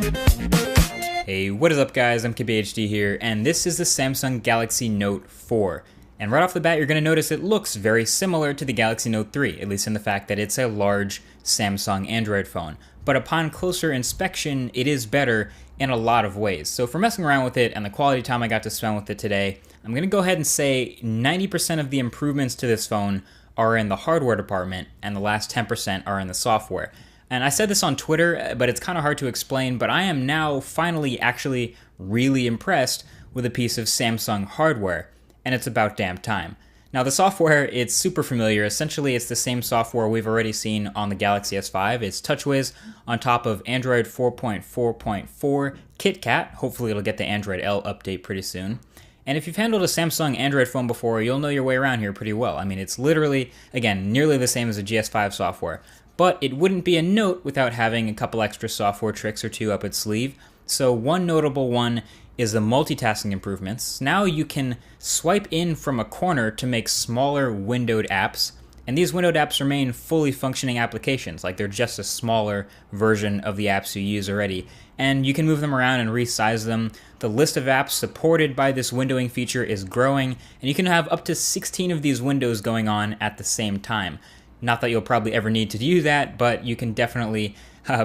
Hey, what is up guys, I'm KBHD here, and this is the Samsung Galaxy Note 4. And right off the bat, you're going to notice it looks very similar to the Galaxy Note 3, at least in the fact that it's a large Samsung Android phone. But upon closer inspection, it is better in a lot of ways. So for messing around with it and the quality time I got to spend with it today, I'm going to go ahead and say 90% of the improvements to this phone are in the hardware department, and the last 10% are in the software. And I said this on Twitter, but it's kind of hard to explain, but I am now finally actually really impressed with a piece of Samsung hardware, and it's about damn time. Now the software, it's super familiar. Essentially, it's the same software we've already seen on the Galaxy S5. It's TouchWiz on top of Android 4.4.4 KitKat. Hopefully it'll get the Android L update pretty soon. And if you've handled a Samsung Android phone before, you'll know your way around here pretty well. I mean, it's literally, again, nearly the same as a GS5 software. But it wouldn't be a Note without having a couple extra software tricks or two up its sleeve. So one notable one is the multitasking improvements. Now you can swipe in from a corner to make smaller windowed apps, and these windowed apps remain fully functioning applications, like they're just a smaller version of the apps you use already. And you can move them around and resize them. The list of apps supported by this windowing feature is growing, and you can have up to 16 of these windows going on at the same time. Not that you'll probably ever need to do that, but you can definitely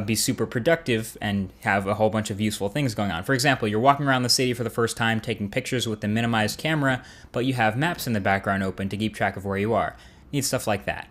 be super productive and have a whole bunch of useful things going on. For example, you're walking around the city for the first time taking pictures with the minimized camera, but you have maps in the background open to keep track of where you are. Neat stuff like that.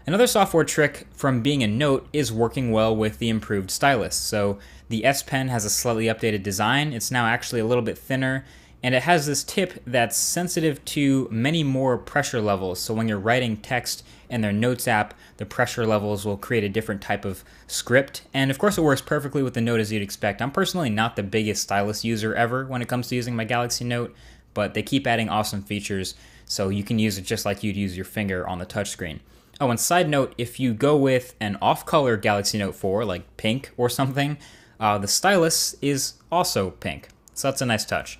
Another software trick from being a Note is working well with the improved stylus. So the S Pen has a slightly updated design. It's now actually a little bit thinner, and it has this tip that's sensitive to many more pressure levels. So when you're writing text in their Notes app, the pressure levels will create a different type of script. And of course it works perfectly with the Note as you'd expect. I'm personally not the biggest stylus user ever when it comes to using my Galaxy Note, but they keep adding awesome features, so you can use it just like you'd use your finger on the touchscreen. Oh, and side note, if you go with an off-color Galaxy Note 4, like pink or something, the stylus is also pink. So that's a nice touch.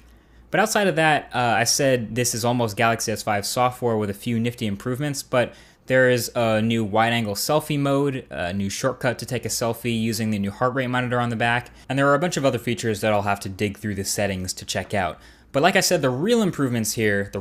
But outside of that, I said this is almost Galaxy S5 software with a few nifty improvements, but there is a new wide-angle selfie mode, a new shortcut to take a selfie using the new heart rate monitor on the back, and there are a bunch of other features that I'll have to dig through the settings to check out. But like I said, the real improvements here,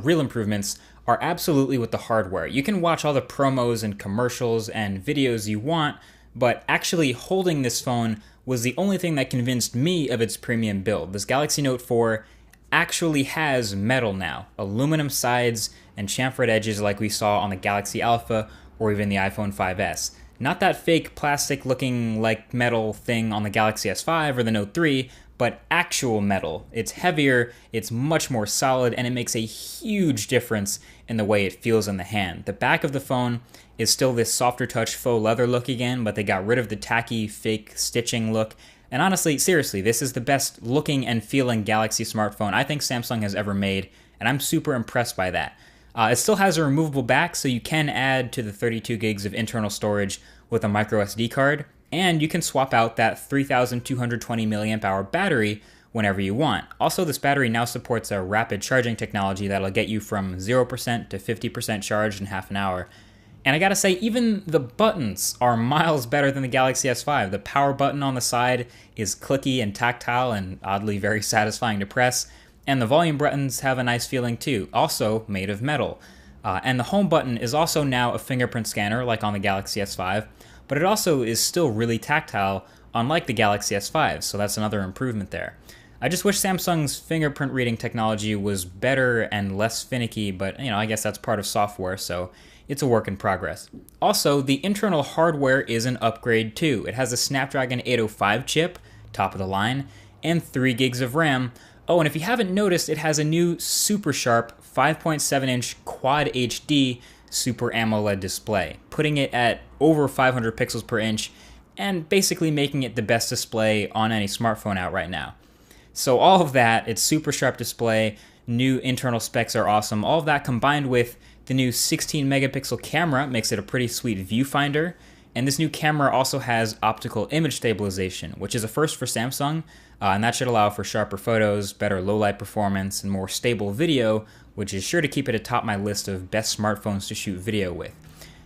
are absolutely with the hardware. You can watch all the promos and commercials and videos you want, but actually holding this phone was the only thing that convinced me of its premium build. This Galaxy Note 4 actually has metal now, aluminum sides and chamfered edges like we saw on the Galaxy Alpha or even the iPhone 5S. Not that fake plastic looking like metal thing on the Galaxy S5 or the Note 3, but actual metal. It's heavier, it's much more solid, and it makes a huge difference in the way it feels in the hand. The back of the phone is still this softer touch faux leather look again, but they got rid of the tacky fake stitching look. And honestly, seriously, this is the best looking and feeling Galaxy smartphone I think Samsung has ever made, and I'm super impressed by that. It still has a removable back, so you can add to the 32 gigs of internal storage with a micro SD card, and you can swap out that 3,220 mAh battery whenever you want. Also, this battery now supports a rapid charging technology that'll get you from 0% to 50% charged in half an hour. And I gotta say, even the buttons are miles better than the Galaxy S5. The power button on the side is clicky and tactile and oddly very satisfying to press. And the volume buttons have a nice feeling too, also made of metal. And the home button is also now a fingerprint scanner like on the Galaxy S5, but it also is still really tactile, unlike the Galaxy S5, so that's another improvement there. I just wish Samsung's fingerprint reading technology was better and less finicky, but I guess that's part of software, so it's a work in progress. Also, the internal hardware is an upgrade too. It has a Snapdragon 805 chip, top of the line, and 3 gigs of RAM. Oh, and if you haven't noticed, it has a new super sharp 5.7-inch Quad HD Super AMOLED display, putting it at over 500 pixels per inch and basically making it the best display on any smartphone out right now. So all of that, its super sharp display, new internal specs are awesome. All of that combined with the new 16 megapixel camera makes it a pretty sweet viewfinder. And this new camera also has optical image stabilization, which is a first for Samsung, and that should allow for sharper photos, better low-light performance, and more stable video, which is sure to keep it atop my list of best smartphones to shoot video with.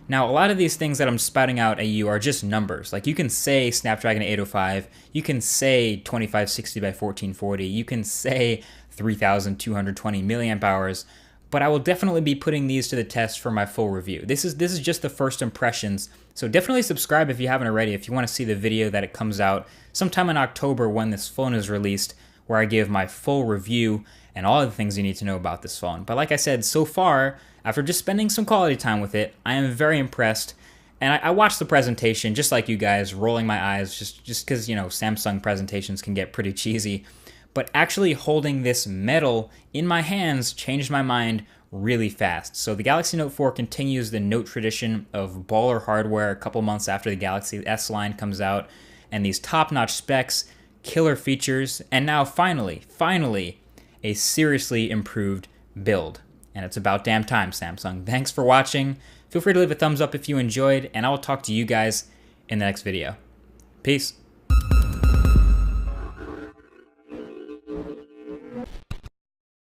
Now, a lot of these things that I'm spouting out at you are just numbers. Like, you can say Snapdragon 805, you can say 2560 by 1440, you can say 3220 milliamp hours, but I will definitely be putting these to the test for my full review. This is just the first impressions, so definitely subscribe if you haven't already, if you want to see the video that it comes out sometime in October when this phone is released, where I give my full review and all the things you need to know about this phone. But like I said, so far, after just spending some quality time with it, I am very impressed. And I watched the presentation, just like you guys, rolling my eyes, just because, you know, Samsung presentations can get pretty cheesy. But actually holding this metal in my hands changed my mind really fast. So the Galaxy Note 4 continues the Note tradition of baller hardware a couple months after the Galaxy S line comes out, and these top-notch specs, killer features, and now finally, a seriously improved build. And it's about damn time, Samsung. Thanks for watching. Feel free to leave a thumbs up if you enjoyed, and I will talk to you guys in the next video. Peace.